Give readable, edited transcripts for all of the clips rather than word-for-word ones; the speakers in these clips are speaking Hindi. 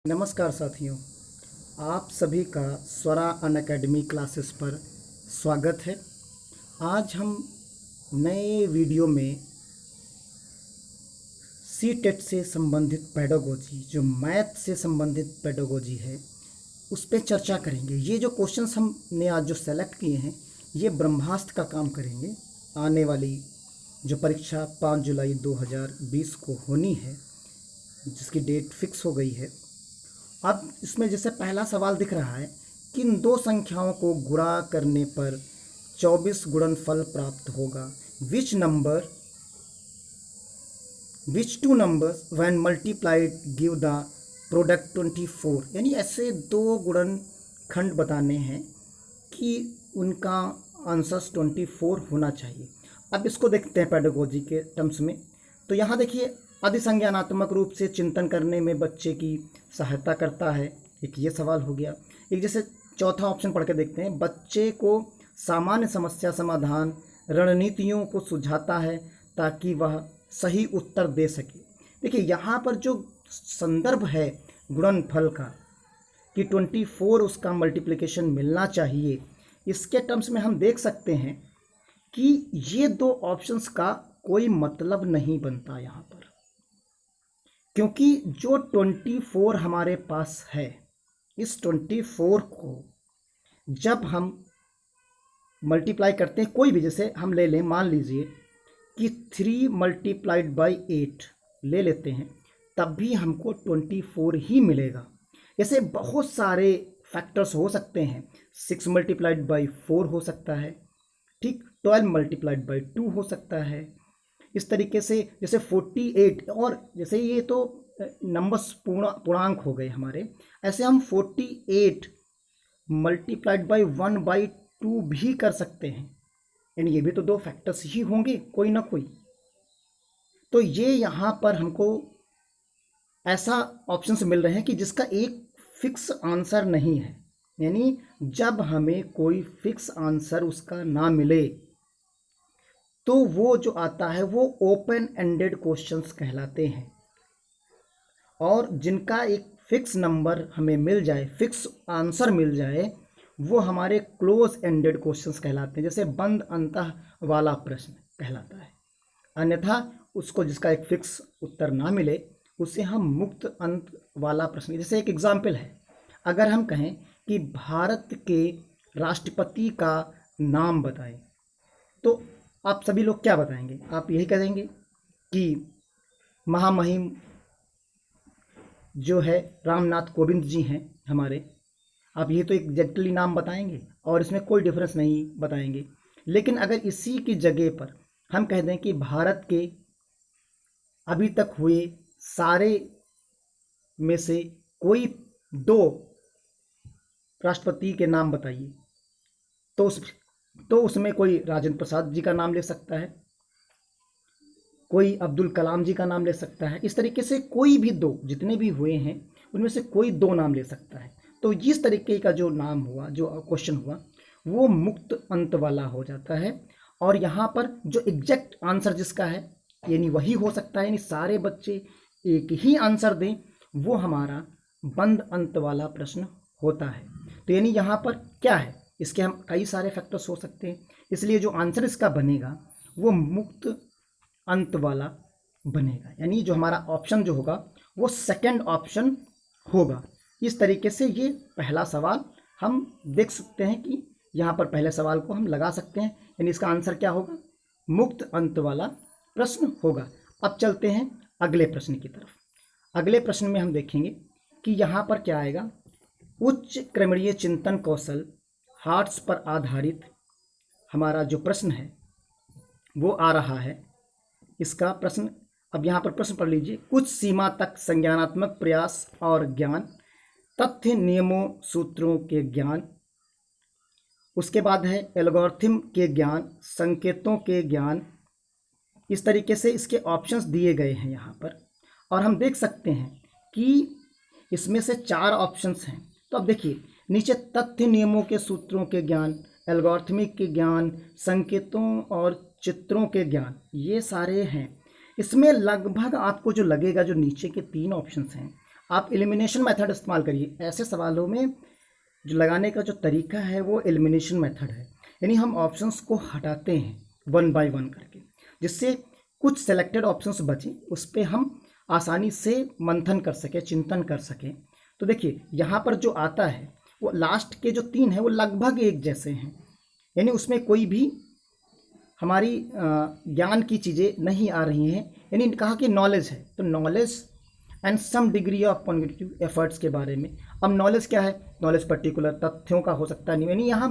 नमस्कार साथियों, आप सभी का स्वरा अनअकैडमी क्लासेस पर स्वागत है। आज हम नए वीडियो में सी टेट से संबंधित पेडागोजी, जो मैथ से संबंधित पेडागोजी है, उस पर चर्चा करेंगे। ये जो क्वेश्चंस हमने आज जो सेलेक्ट किए हैं, ये ब्रह्मास्त्र का काम करेंगे। आने वाली जो परीक्षा 5 जुलाई 2020 को होनी है, जिसकी डेट फिक्स हो गई है। अब इसमें जैसे पहला सवाल दिख रहा है कि इन दो संख्याओं को गुणा करने पर 24 गुणनफल प्राप्त होगा। Which two numbers when multiplied give the product 24। यानी ऐसे दो गुणनखंड बताने हैं कि उनका आंसर्स 24 होना चाहिए। अब इसको देखते हैं पेडागोजी के टर्म्स में। तो यहाँ देखिए, अधिसंज्ञानात्मक रूप से चिंतन करने में बच्चे की सहायता करता है। एक ये सवाल हो गया। एक जैसे चौथा ऑप्शन पढ़ के देखते हैं, बच्चे को सामान्य समस्या समाधान रणनीतियों को सुझाता है ताकि वह सही उत्तर दे सके। देखिए, यहाँ पर जो संदर्भ है गुणनफल का कि 24 उसका मल्टीप्लिकेशन मिलना चाहिए, इसके टर्म्स में हम देख सकते हैं कि ये दो ऑप्शंस का कोई मतलब नहीं बनता यहाँ पर, क्योंकि जो 24 हमारे पास है, इस 24 को जब हम मल्टीप्लाई करते हैं, कोई भी, जैसे हम ले लें, मान लीजिए कि 3 मल्टीप्लाइड बाई 8 ले लेते हैं, तब भी हमको 24 ही मिलेगा। ऐसे बहुत सारे फैक्टर्स हो सकते हैं। 6 मल्टीप्लाइड बाई 4 हो सकता है, ठीक। 12 मल्टीप्लाइड बाई 2 हो सकता है। इस तरीके से जैसे 48, और जैसे ये तो नंबर्स पूर्णांक हो गए हमारे, ऐसे हम 48 मल्टीप्लाइड बाई 1/2 भी कर सकते हैं। यानी ये भी तो दो फैक्टर्स ही होंगे, कोई ना कोई। तो ये यहाँ पर हमको ऐसा ऑप्शंस मिल रहे हैं कि जिसका एक फिक्स आंसर नहीं है। यानी जब हमें कोई फिक्स आंसर उसका ना मिले, तो वो जो आता है वो ओपन एंडेड क्वेश्चंस कहलाते हैं। और जिनका एक फिक्स नंबर हमें मिल जाए, फिक्स आंसर मिल जाए, वो हमारे क्लोज एंडेड क्वेश्चंस कहलाते हैं। जैसे बंद अंतः वाला प्रश्न कहलाता है। अन्यथा उसको जिसका एक फिक्स उत्तर ना मिले, उसे हम मुक्त अंत वाला प्रश्न। जैसे एक एग्जाम्पल है, अगर हम कहें कि भारत के राष्ट्रपति का नाम बताएं, तो आप सभी लोग क्या बताएंगे? आप यही कहेंगे कि महामहिम जो है रामनाथ कोविंद जी हैं हमारे। आप ये तो एग्जैक्टली नाम बताएंगे और इसमें कोई डिफरेंस नहीं बताएंगे। लेकिन अगर इसी की जगह पर हम कह दें कि भारत के अभी तक हुए सारे में से कोई 2 राष्ट्रपति के नाम बताइए, तो उसमें कोई राजेंद्र प्रसाद जी का नाम ले सकता है, कोई अब्दुल कलाम जी का नाम ले सकता है। इस तरीके से कोई भी 2, जितने भी हुए हैं उनमें से कोई 2 नाम ले सकता है। तो इस तरीके का जो नाम हुआ, जो क्वेश्चन हुआ, वो मुक्त अंत वाला हो जाता है। और यहाँ पर जो एग्जैक्ट आंसर जिसका है, यानी वही हो सकता है, यानी सारे बच्चे एक ही आंसर दें, वो हमारा बंद अंत वाला प्रश्न होता है। तो यानी यहाँ पर क्या है, इसके हम कई सारे फैक्टर्स हो सकते हैं, इसलिए जो आंसर इसका बनेगा वो मुक्त अंत वाला बनेगा। यानी जो हमारा ऑप्शन जो होगा वो सेकंड ऑप्शन होगा। इस तरीके से ये पहला सवाल हम देख सकते हैं कि यहाँ पर पहले सवाल को हम लगा सकते हैं। यानी इसका आंसर क्या होगा? मुक्त अंत वाला प्रश्न होगा। अब चलते हैं अगले प्रश्न की तरफ। अगले प्रश्न में हम देखेंगे कि यहाँ पर क्या आएगा। उच्च क्रमणीय चिंतन कौशल हार्ट्स पर आधारित हमारा जो प्रश्न है वो आ रहा है। इसका प्रश्न, अब यहाँ पर प्रश्न पढ़ लीजिए। कुछ सीमा तक संज्ञानात्मक प्रयास और ज्ञान, तथ्य नियमों सूत्रों के ज्ञान, उसके बाद है एल्गोरिथम के ज्ञान, संकेतों के ज्ञान। इस तरीके से इसके ऑप्शंस दिए गए हैं यहाँ पर, और हम देख सकते हैं कि इसमें से 4 ऑप्शंस हैं। तो अब देखिए नीचे, तथ्य नियमों के सूत्रों के ज्ञान, एल्गोरिथमिक के ज्ञान, संकेतों और चित्रों के ज्ञान, ये सारे हैं। इसमें लगभग आपको जो लगेगा, जो नीचे के 3 ऑप्शंस हैं, आप एलिमिनेशन मेथड इस्तेमाल करिए। ऐसे सवालों में जो लगाने का जो तरीका है वो एलिमिनेशन मेथड है, यानी हम ऑप्शंस को हटाते हैं वन बाय वन करके, जिससे कुछ सेलेक्टेड ऑप्शंस बचे, उस पर हम आसानी से मंथन कर सकें, चिंतन कर सकें। तो देखिए यहाँ पर जो आता है वो लास्ट के जो 3 हैं वो लगभग एक जैसे हैं, यानी उसमें कोई भी हमारी ज्ञान की चीज़ें नहीं आ रही हैं। यानी कहा कि नॉलेज है, तो knowledge and some degree of cognitive efforts के बारे में। अब नॉलेज क्या है? नॉलेज पर्टिकुलर तथ्यों का हो सकता है, नहीं, यानी यहाँ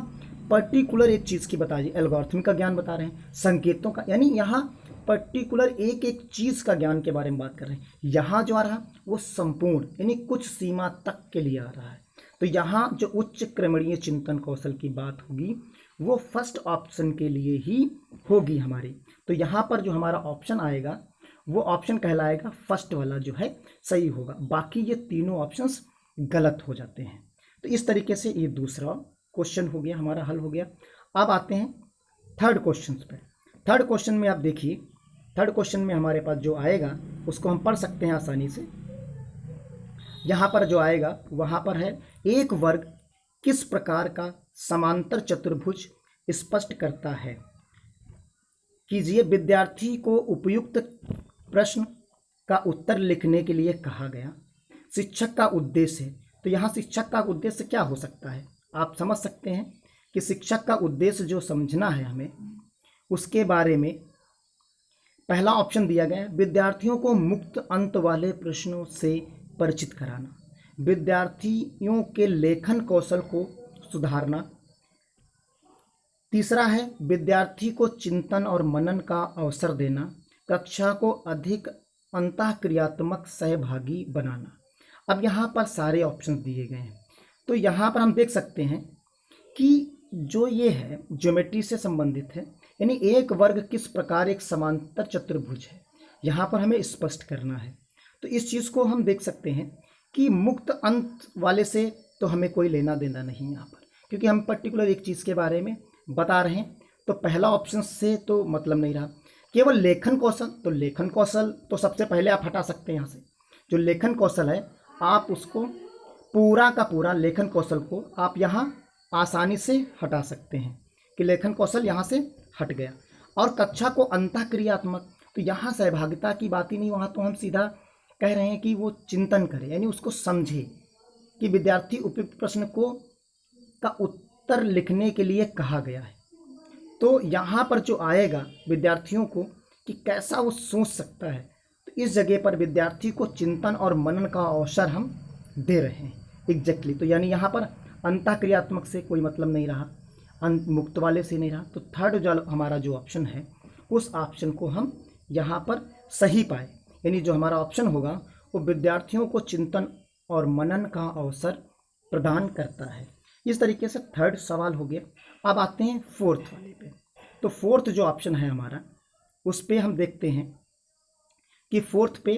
पर्टिकुलर एक चीज़ की बता रही, एल्गोरिथम का ज्ञान बता रहे हैं, संकेतों का, यानी यहाँ पर्टिकुलर एक एक चीज़ का ज्ञान के बारे में बात कर रहे हैं। यहाँ जो आ रहा वो संपूर्ण, यानी कुछ सीमा तक के लिए आ रहा है। तो यहाँ जो उच्च क्रमणीय चिंतन कौशल की बात होगी वो फर्स्ट ऑप्शन के लिए ही होगी हमारी। तो यहाँ पर जो हमारा ऑप्शन आएगा वो ऑप्शन कहलाएगा फर्स्ट वाला जो है सही होगा, बाकी ये तीनों ऑप्शंस गलत हो जाते हैं। तो इस तरीके से ये दूसरा क्वेश्चन हो गया, हमारा हल हो गया। अब आते हैं थर्ड क्वेश्चन पे। थर्ड क्वेश्चन में आप देखिए, थर्ड क्वेश्चन में हमारे पास जो आएगा उसको हम पढ़ सकते हैं आसानी से। यहाँ पर जो आएगा वहाँ पर है, एक वर्ग किस प्रकार का समांतर चतुर्भुज स्पष्ट करता है? कीजिए। विद्यार्थी को उपयुक्त प्रश्न का उत्तर लिखने के लिए कहा गया। शिक्षक का उद्देश्य है, तो यहाँ शिक्षक का उद्देश्य क्या हो सकता है? आप समझ सकते हैं कि शिक्षक का उद्देश्य जो समझना है हमें, उसके बारे में पहला ऑप्शन दिया गया है, विद्यार्थियों को मुक्त अंत वाले प्रश्नों से परिचित कराना, विद्यार्थियों के लेखन कौशल को सुधारना। तीसरा है विद्यार्थी को चिंतन और मनन का अवसर देना, कक्षा को अधिक अंतःक्रियात्मक सहभागी बनाना। अब यहाँ पर सारे ऑप्शन दिए गए हैं, तो यहाँ पर हम देख सकते हैं कि जो ये है ज्योमेट्री से संबंधित है, यानी एक वर्ग किस प्रकार एक समांतर चतुर्भुज है, यहाँ पर हमें स्पष्ट करना है। तो इस चीज़ को हम देख सकते हैं कि मुक्त अंत वाले से तो हमें कोई लेना देना नहीं यहाँ पर, क्योंकि हम पर्टिकुलर एक चीज़ के बारे में बता रहे हैं। तो पहला ऑप्शन से तो मतलब नहीं रहा। केवल लेखन कौशल, तो लेखन कौशल तो सबसे पहले आप हटा सकते हैं यहाँ से। जो लेखन कौशल है आप उसको पूरा का पूरा लेखन कौशल को आप यहाँ आसानी से हटा सकते हैं कि लेखन कौशल यहाँ से हट गया। और कक्षा को अंतःक्रियात्मक, तो यहाँ सहभागिता की बात ही नहीं, वहाँ तो हम सीधा कह रहे हैं कि वो चिंतन करे, यानी उसको समझे कि विद्यार्थी उपयुक्त प्रश्न को का उत्तर लिखने के लिए कहा गया है। तो यहाँ पर जो आएगा विद्यार्थियों को कि कैसा वो सोच सकता है, तो इस जगह पर विद्यार्थी को चिंतन और मनन का अवसर हम दे रहे हैं एग्जैक्टली। तो यानी यहाँ पर अंतःक्रियात्मक से कोई मतलब नहीं रहा, मुक्त वाले से नहीं रहा। तो थर्ड जो हमारा जो ऑप्शन है उस ऑप्शन को हम यहाँ पर सही पाए, यानी जो हमारा ऑप्शन होगा वो विद्यार्थियों को चिंतन और मनन का अवसर प्रदान करता है। इस तरीके से थर्ड सवाल हो गया। अब आते हैं फोर्थ वाले पे। तो फोर्थ जो ऑप्शन है हमारा, उस पे हम देखते हैं कि फोर्थ पे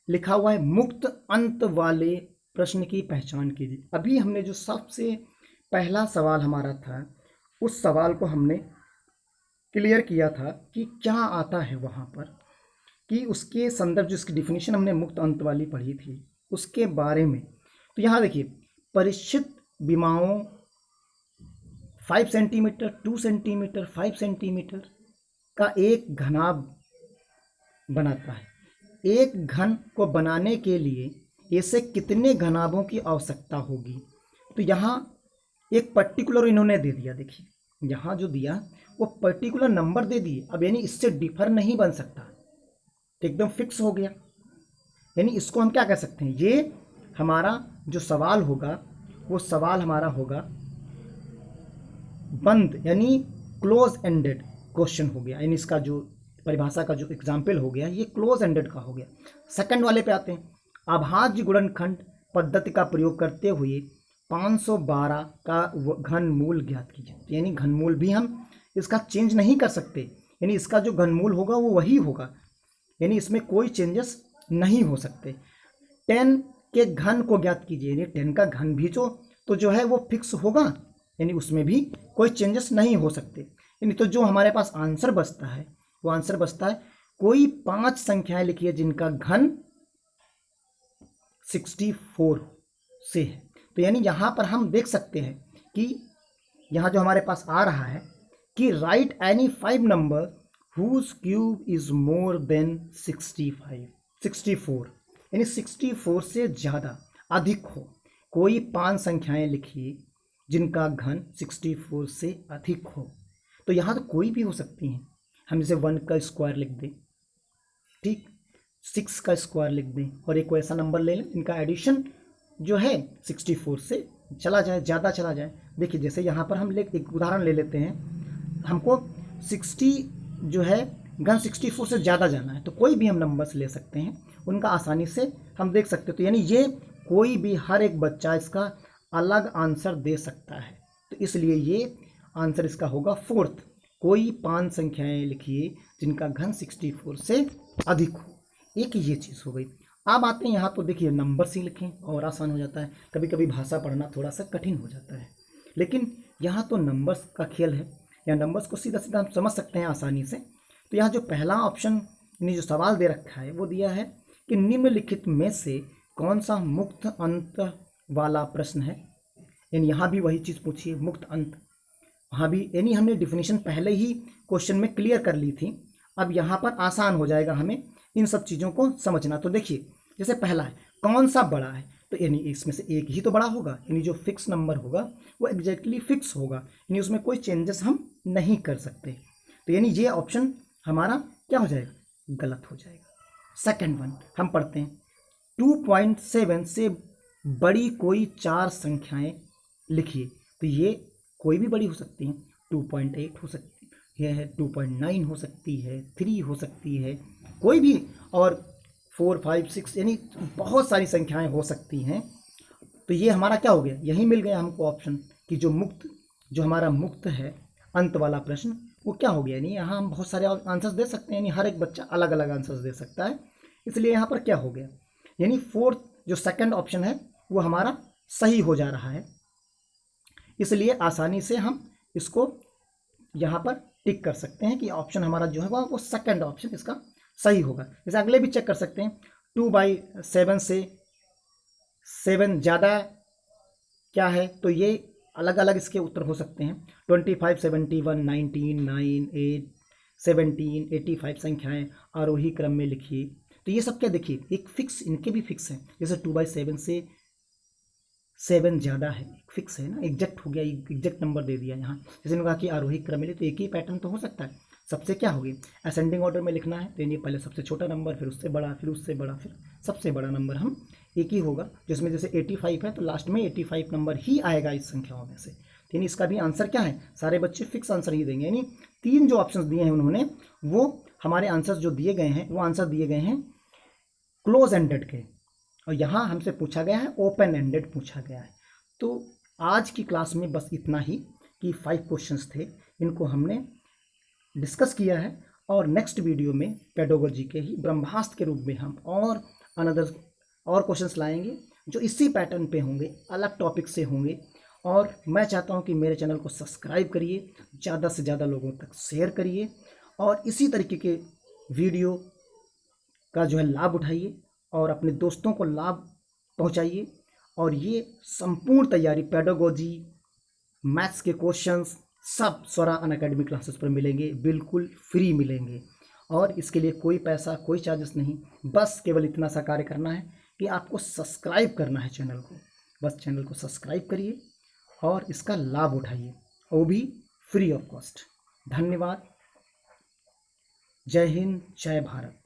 लिखा हुआ है मुक्त अंत वाले प्रश्न की पहचान कीजिए। अभी हमने जो सबसे पहला सवाल हमारा था उस सवाल को हमने क्लियर किया था कि क्या आता है वहाँ पर, कि उसके संदर्भ, जिसकी डिफिनीशन हमने मुक्त अंत वाली पढ़ी थी उसके बारे में। तो यहाँ देखिए, परिचित विमाओं 5 सेंटीमीटर, 2 सेंटीमीटर, 5 सेंटीमीटर का एक घनाभ बनाता है। एक घन को बनाने के लिए ऐसे कितने घनाभों की आवश्यकता होगी? तो यहाँ एक पर्टिकुलर इन्होंने दे दिया, देखिए यहाँ जो दिया वो पर्टिकुलर नंबर दे दिए। अब यानी इससे डिफर नहीं बन सकता, तो एकदम फिक्स हो गया। यानी इसको हम क्या कह सकते हैं, ये हमारा जो सवाल होगा वो सवाल हमारा होगा बंद, यानी क्लोज एंडेड क्वेश्चन हो गया। यानी इसका जो परिभाषा का जो एग्जाम्पल हो गया ये क्लोज एंडेड का हो गया। सेकंड वाले पे आते हैं, अभाज्य गुणनखंड पद्धति का प्रयोग करते हुए 512 का घनमूल ज्ञात कीजिए। यानी घनमूल भी हम इसका चेंज नहीं कर सकते, यानी इसका जो घनमूल होगा वो वही होगा, यानी इसमें कोई चेंजेस नहीं हो सकते। 10 के घन को ज्ञात कीजिए, यानी 10 का घन भी जो है वो फिक्स होगा, यानी उसमें भी कोई चेंजेस नहीं हो सकते। यानी तो जो हमारे पास आंसर बचता है वो आंसर बचता है कोई 5 संख्याएं लिखिए जिनका घन 64 से है। तो यानी यहाँ पर हम देख सकते हैं कि यहाँ जो हमारे पास आ रहा है कि write any 5 number whose cube is more than 64 यानी 64 से ज़्यादा अधिक हो। कोई 5 संख्याएं लिखिए जिनका घन 64 से अधिक हो। तो यहाँ तो कोई भी हो सकती हैं। हम इसे 1 का स्क्वायर लिख दें, ठीक, 6 का स्क्वायर लिख दें और एक ऐसा नंबर ले लें इनका एडिशन जो है 64 से चला जाए, ज़्यादा चला जाए। देखिए जैसे यहाँ पर हम एक उदाहरण ले लेते हैं, हमको 60 जो है घन 64 से ज़्यादा जाना है, तो कोई भी हम नंबर्स ले सकते हैं, उनका आसानी से हम देख सकते हैं। तो यानी ये कोई भी हर एक बच्चा इसका अलग आंसर दे सकता है। तो इसलिए ये आंसर इसका होगा 4th। कोई 5 संख्याएं लिखिए जिनका घन 64 से अधिक हो। एक ये चीज़ हो गई। अब आते हैं यहाँ तो देखिए नंबर्स ही लिखें और आसान हो जाता है। कभी कभी भाषा पढ़ना थोड़ा सा कठिन हो जाता है, लेकिन यहाँ तो नंबर्स का खेल है, या नंबर्स को सीधा सीधा हम समझ सकते हैं आसानी से। तो यहाँ जो पहला ऑप्शन ने जो सवाल दे रखा है वो दिया है कि निम्नलिखित में से कौन सा मुक्त अंत वाला प्रश्न है। यानी यहाँ भी वही चीज़ पूछी है, मुक्त अंत। वहाँ भी यानी हमने डिफिनीशन पहले ही क्वेश्चन में क्लियर कर ली थी। अब यहाँ पर आसान हो जाएगा हमें इन सब चीज़ों को समझना। तो देखिए जैसे पहला है कौन सा बड़ा है, तो यानी इसमें से एक ही तो बड़ा होगा, यानी जो फिक्स नंबर होगा वो एग्जैक्टली फिक्स होगा, यानी उसमें कोई चेंजेस हम नहीं कर सकते। तो यानी ये ऑप्शन हमारा क्या हो जाएगा, गलत हो जाएगा। सेकंड वन हम पढ़ते हैं 2.7 से बड़ी कोई 4 संख्याएं लिखिए। तो ये कोई भी बड़ी हो सकती हैं, 2.8 हो सकती है, 2.9 हो सकती है, 3 हो सकती है, कोई भी, और 4, 5, 6 यानी बहुत सारी संख्याएं हो सकती हैं। तो ये हमारा क्या हो गया, यही मिल गया हमको ऑप्शन कि जो हमारा मुक्त है अंत वाला प्रश्न वो क्या हो गया। यानी यहाँ हम बहुत सारे आंसर्स दे सकते हैं, यानी हर एक बच्चा अलग अलग आंसर्स दे सकता है। इसलिए यहाँ पर क्या हो गया, यानी 4th जो सेकंड ऑप्शन है वो हमारा सही हो जा रहा है। इसलिए आसानी से हम इसको यहाँ पर टिक कर सकते हैं कि ऑप्शन हमारा जो है वो सेकंड ऑप्शन इसका सही होगा। जैसे अगले भी चेक कर सकते हैं, 2/7 से 7 ज़्यादा क्या है, तो ये अलग अलग इसके उत्तर हो सकते हैं। 25, 71, 19, 9, 8, 17, 85 संख्याएं आरोही क्रम में लिखिए। तो ये सब क्या देखिए एक फिक्स, इनके भी फिक्स हैं। जैसे 2/7 से 7 ज़्यादा है, एक फिक्स है ना, एग्जैक्ट हो गया, एग्जैक्ट नंबर दे दिया यहाँ। जैसे उन्होंने कहा कि आरोही क्रम में, तो एक ही पैटर्न तो हो सकता है। सबसे क्या हो गया असेंडिंग ऑर्डर में लिखना है, तो यानी पहले सबसे छोटा नंबर, फिर उससे बड़ा, फिर उससे बड़ा, फिर सबसे बड़ा नंबर हम एक ही होगा। जिसमें जैसे 85 है तो लास्ट में 85 नंबर ही आएगा इस संख्याओं में से। तो यानी इसका भी आंसर क्या है, सारे बच्चे फिक्स आंसर ही देंगे। यानी 3 जो ऑप्शन दिए हैं उन्होंने, वो हमारे आंसर जो दिए गए हैं वो आंसर दिए गए हैं क्लोज एंडेड के, और यहाँ हमसे पूछा गया है ओपन एंडेड पूछा गया है। तो आज की क्लास में बस इतना ही कि 5 क्वेश्चंस थे, इनको हमने डिस्कस किया है। और नेक्स्ट वीडियो में पेडागोजी के ही ब्रह्मास्त्र के रूप में हम और क्वेश्चंस लाएंगे जो इसी पैटर्न पे होंगे, अलग टॉपिक से होंगे। और मैं चाहता हूं कि मेरे चैनल को सब्सक्राइब करिए, ज़्यादा से ज़्यादा लोगों तक शेयर करिए, और इसी तरीके के वीडियो का जो है लाभ उठाइए और अपने दोस्तों को लाभ पहुंचाइए। और ये संपूर्ण तैयारी पेडागोजी, मैथ्स के क्वेश्चंस सब स्वरा अनअकैडमी क्लासेस पर मिलेंगे, बिल्कुल फ्री मिलेंगे। और इसके लिए कोई पैसा, कोई चार्जेस नहीं, बस केवल इतना सा कार्य करना है कि आपको सब्सक्राइब करना है चैनल को। बस चैनल को सब्सक्राइब करिए और इसका लाभ उठाइए, वो भी फ्री ऑफ कॉस्ट। धन्यवाद। जय हिंद, जय भारत।